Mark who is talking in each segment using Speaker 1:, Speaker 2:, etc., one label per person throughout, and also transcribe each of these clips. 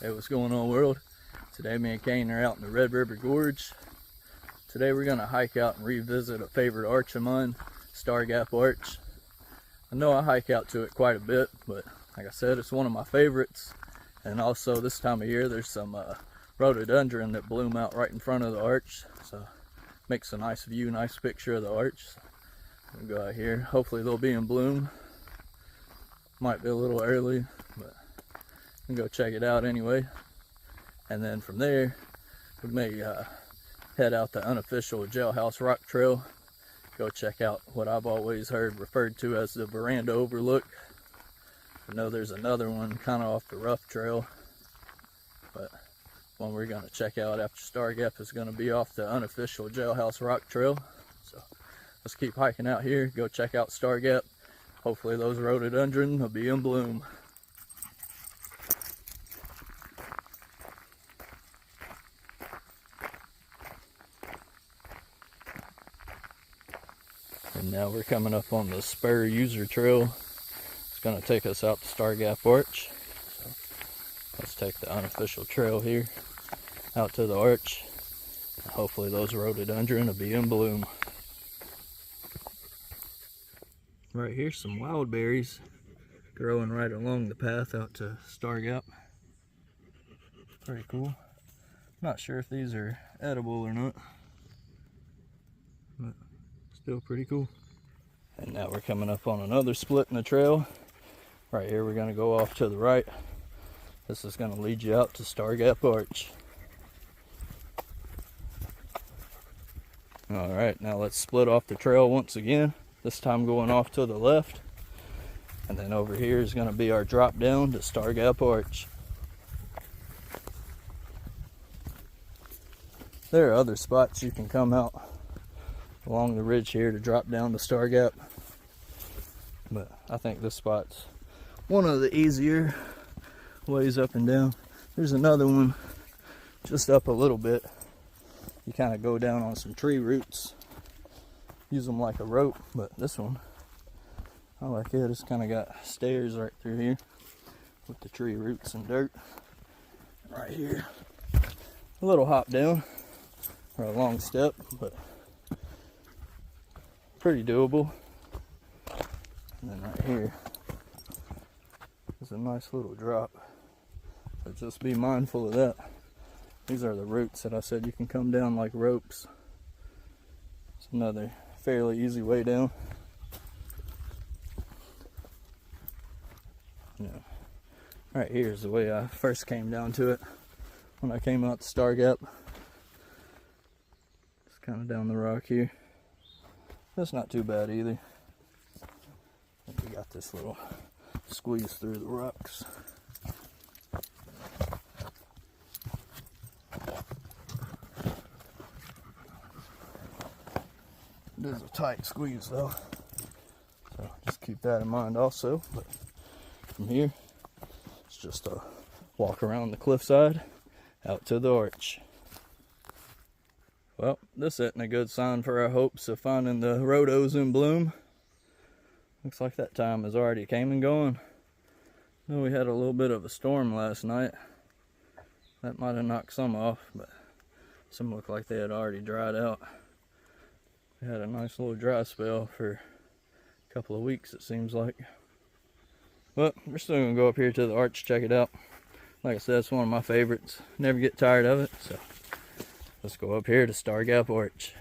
Speaker 1: Hey, what's going on, world? Today me and Kane are out in the Red River Gorge. Today we're gonna hike out and revisit a favorite arch of mine, Star Gap Arch. I know I hike out to it quite a bit, but like I said, it's one of my favorites. And also this time of year there's some rhododendron that bloom out right in front of the arch, so makes a nice view, nice picture of the arch. We'll go out here. Hopefully they'll be in bloom. Might be a little early, but we can go check it out anyway. And then from there we may head out the unofficial Jailhouse Rock Trail. Go check out what I've always heard referred to as the Veranda Overlook. I know there's another one kind of off the rough trail, but one we're going to check out after Star Gap is going to be off the unofficial Jailhouse Rock Trail. So let's keep hiking out here, go check out Star Gap. Hopefully those rhododendron will be in bloom. And now we're coming up on the spur user trail. It's going to take us out to Star Gap Arch. So let's take the unofficial trail here out to the arch. And hopefully those rhododendron will be in bloom. Right here, some wild berries growing right along the path out to Star Gap. Pretty cool. Not sure if these are edible or not, but still pretty cool. And now we're coming up on another split in the trail. Right here we're going to go off to the right. This is going to lead you out to Star Gap Arch. Alright, now let's split off the trail once again. This time going off to the left. And then over here is going to be our drop down to Star Gap Arch. There are other spots you can come out along the ridge here to drop down to Star Gap, but I think this spot's one of the easier ways up and down. There's another one just up a little bit. You kind of go down on some tree roots, use them like a rope, but this one I like it. It's kind of got stairs right through here with the tree roots and dirt. Right here, a little hop down or a long step, but pretty doable. And then right here is a nice little drop, but just be mindful of that. These are the roots that I said you can come down like ropes. It's another fairly easy way down. Yeah. Right here is the way I first came down to it when I came out to Star Gap. It's kind of down the rock here. That's not too bad either. We got this little squeeze through the rocks. It is a tight squeeze though, so just keep that in mind also. But from here, it's just a walk around the cliffside out to the arch. Well, this isn't a good sign for our hopes of finding the rhodos in bloom. Looks like that time has already came and gone. Well, we had a little bit of a storm last night. That might have knocked some off, but some looked like they had already dried out. We had a nice little dry spell for a couple of weeks, it seems like. But we're still going to go up here to the arch, check it out. Like I said, it's one of my favorites. Never get tired of it, so let's go up here to Star Gap Arch.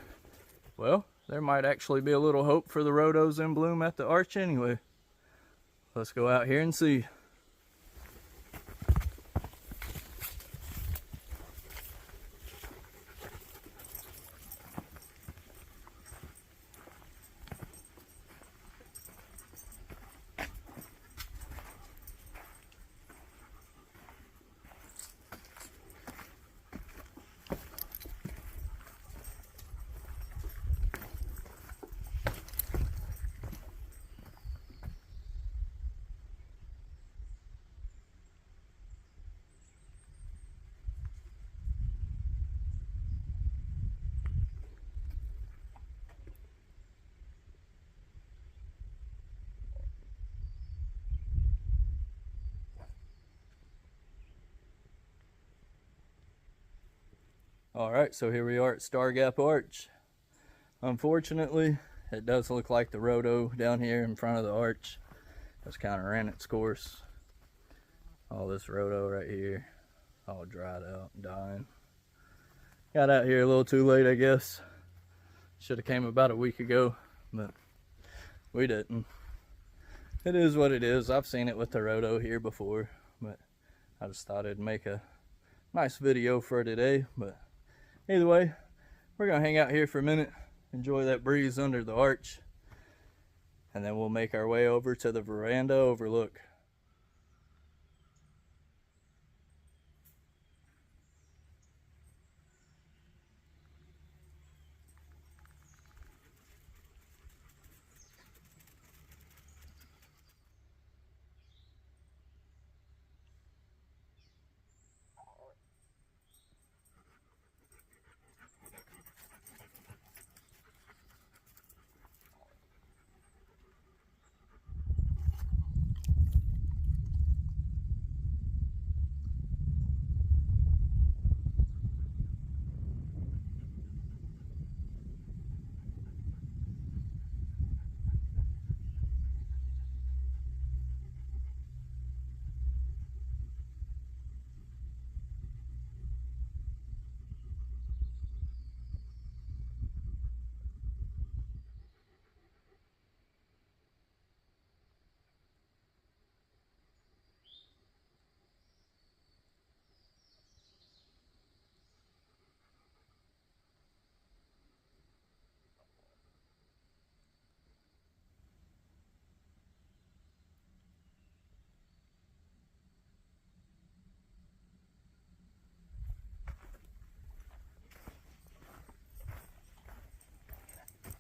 Speaker 1: Well, there might actually be a little hope for the rhodos in bloom at the arch anyway. Let's go out here and see. Alright, so here we are at Star Gap Arch. Unfortunately, it does look like the rhodo down here in front of the arch has kind of ran its course. All this rhodo right here, all dried out and dying. Got out here a little too late, I guess. Should have came about a week ago, but we didn't. It is what it is. I've seen it with the rhodo here before, but I just thought I'd make a nice video for today. But either way, we're gonna hang out here for a minute, enjoy that breeze under the arch, and then we'll make our way over to the Veranda Overlook.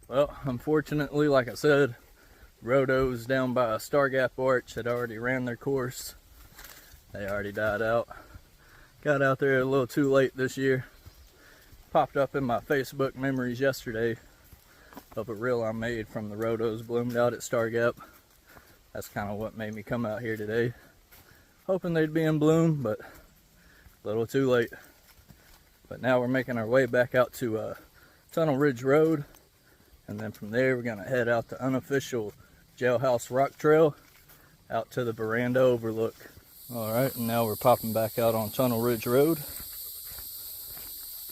Speaker 1: Well, unfortunately, like I said, rhodos down by Star Gap Arch had already ran their course. They already died out. Got out there a little too late this year. Popped up in my Facebook memories yesterday of a reel I made from the rhodos bloomed out at Star Gap. That's kind of what made me come out here today. Hoping they'd be in bloom, but a little too late. But now we're making our way back out to Tunnel Ridge Road. And then from there, we're gonna head out the unofficial Jailhouse Rock Trail out to the Veranda Overlook. All right, and now we're popping back out on Tunnel Ridge Road.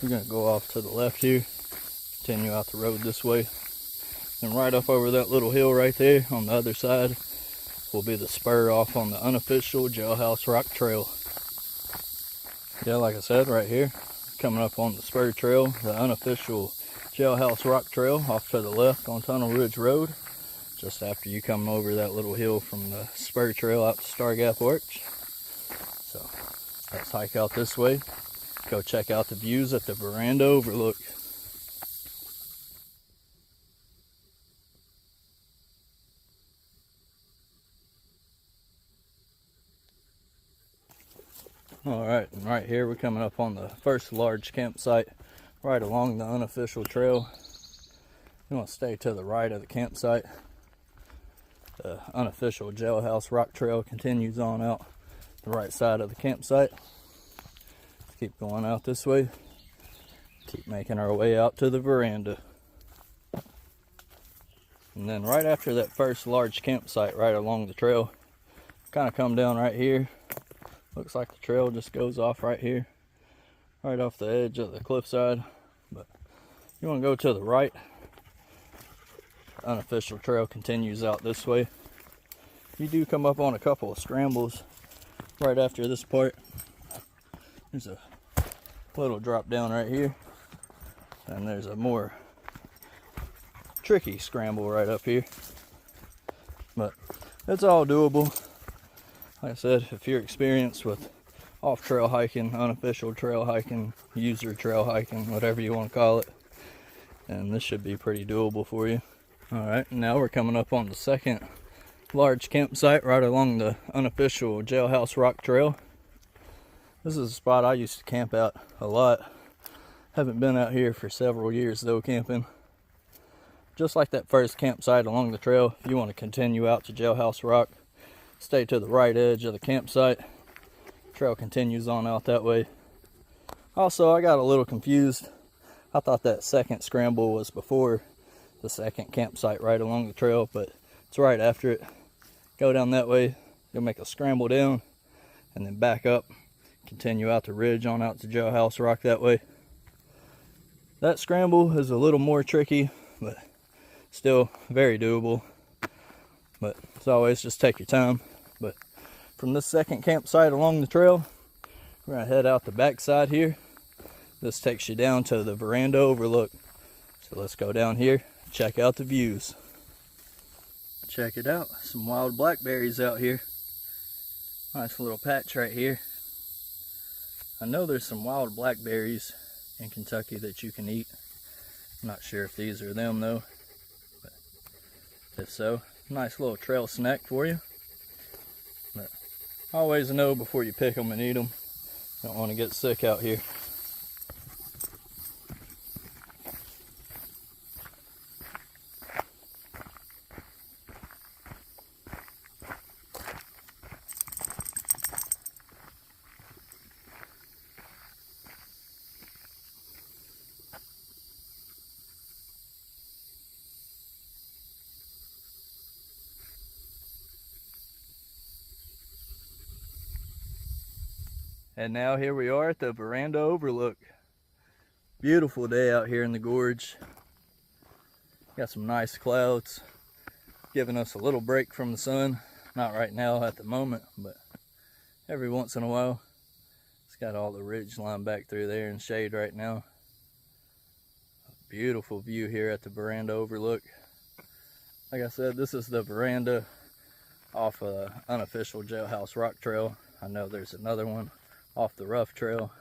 Speaker 1: We're gonna go off to the left here, continue out the road this way. And right up over that little hill right there on the other side will be the spur off on the unofficial Jailhouse Rock Trail. Yeah, like I said, right here, coming up on the spur trail, the unofficial Jailhouse Rock Trail off to the left on Tunnel Ridge Road, just after you come over that little hill from the spur trail out to Star Gap Arch. So let's hike out this way, go check out the views at the Veranda Overlook. Alright, and right here we're coming up on the first large campsite right along the unofficial trail. You want to stay to the right of the campsite. The unofficial Jailhouse Rock Trail continues on out the right side of the campsite. Let's keep going out this way. Keep making our way out to the veranda. And then right after that first large campsite right along the trail, kind of come down right here. Looks like the trail just goes off right here, right off the edge of the cliffside. But you want to go to the right. The unofficial trail continues out this way. You do come up on a couple of scrambles right after this part. There's a little drop down right here, and there's a more tricky scramble right up here, but it's all doable. Like I said, if you're experienced with off-trail hiking, unofficial trail hiking, user trail hiking, whatever you want to call it, and this should be pretty doable for you. Alright, now we're coming up on the second large campsite right along the unofficial Jailhouse Rock Trail. This is a spot I used to camp out a lot. Haven't been out here for several years though, camping. Just like that first campsite along the trail, if you want to continue out to Jailhouse Rock, stay to the right edge of the campsite. Trail continues on out that way. Also, I got a little confused. I thought that second scramble was before the second campsite right along the trail, but it's right after it. Go down that way, you'll make a scramble down, and then back up, continue out the ridge on out to Jailhouse Rock that way. That scramble is a little more tricky, but still very doable. But as always, just take your time. But from this second campsite along the trail, we're gonna head out the backside here. This takes you down to the Veranda Overlook. So let's go down here, check out the views. Check it out, some wild blackberries out here. Nice little patch right here. I know there's some wild blackberries in Kentucky that you can eat. I'm not sure if these are them though, but if so, nice little trail snack for you. But always know before you pick them and eat them. Don't want to get sick out here. And now here we are at the Veranda Overlook. Beautiful day out here in the gorge. Got some nice clouds, giving us a little break from the sun. Not right now at the moment, but every once in a while. It's got all the ridge line back through there in shade right now. A beautiful view here at the Veranda Overlook. Like I said, this is the veranda off of unofficial Jailhouse Rock Trail. I know there's another one off the rough trail,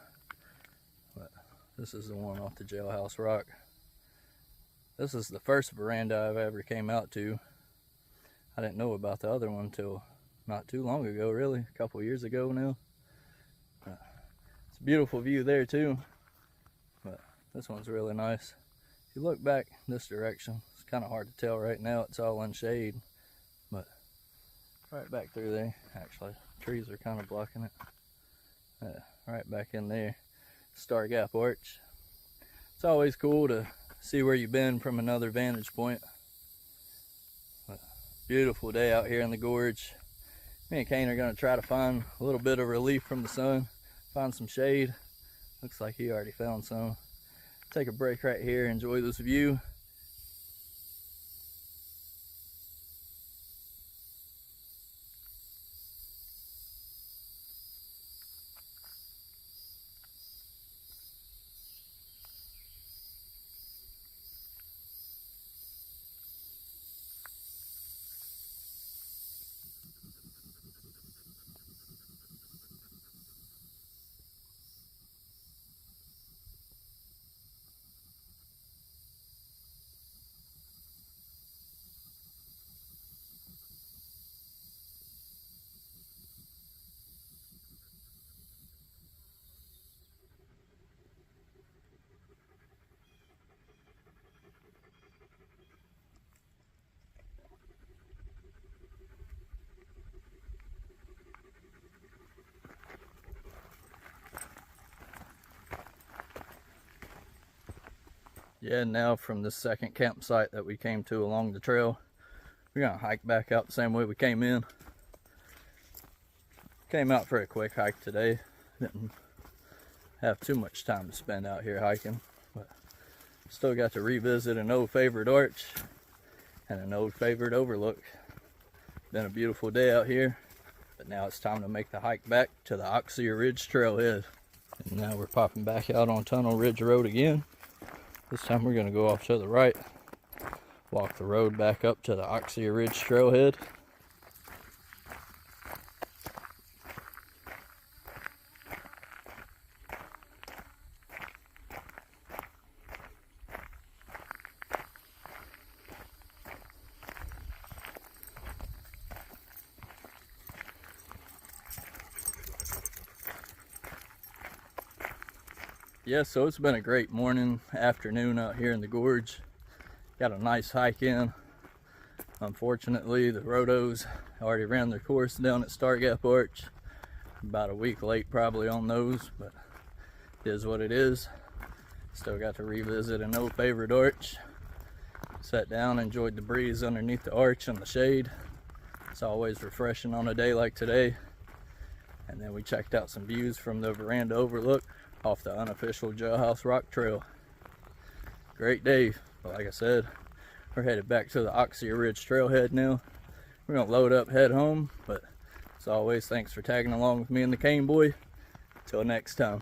Speaker 1: but this is the one off the Jailhouse Rock. This is the first veranda I've ever came out to. I didn't know about the other one until not too long ago, really, a couple years ago now. It's a beautiful view there too, but this one's really nice. If you look back this direction, it's kind of hard to tell right now, it's all in shade, but right back through there, actually, trees are kind of blocking it. Right back in there, Star Gap Arch. It's always cool to see where you've been from another vantage point. But beautiful day out here in the gorge. Me and Kane are going to try to find a little bit of relief from the sun, find some shade. Looks like he already found some. Take a break right here, enjoy this view. Yeah, now from this second campsite that we came to along the trail, we're gonna hike back out the same way we came in. Came out for a quick hike today. Didn't have too much time to spend out here hiking, but still got to revisit an old favorite arch and an old favorite overlook. Been a beautiful day out here, but now it's time to make the hike back to the Oxy Ridge trailhead. And now we're popping back out on Tunnel Ridge Road again. This time we're going to go off to the right, walk the road back up to the Oxy Ridge trailhead. Yeah, so it's been a great morning, afternoon out here in the gorge. Got a nice hike in. Unfortunately, the rhodos already ran their course down at Star Gap Arch. About a week late probably on those, but is what it is. Still got to revisit an old favorite arch. Sat down, enjoyed the breeze underneath the arch and the shade. It's always refreshing on a day like today. And then we checked out some views from the Veranda Overlook off the unofficial Jailhouse Rock Trail. Great day, but like I said, we're headed back to the Oxy Ridge trailhead now. We're gonna load up, head home, but as always, thanks for tagging along with me and the Cane Boy. Till next time.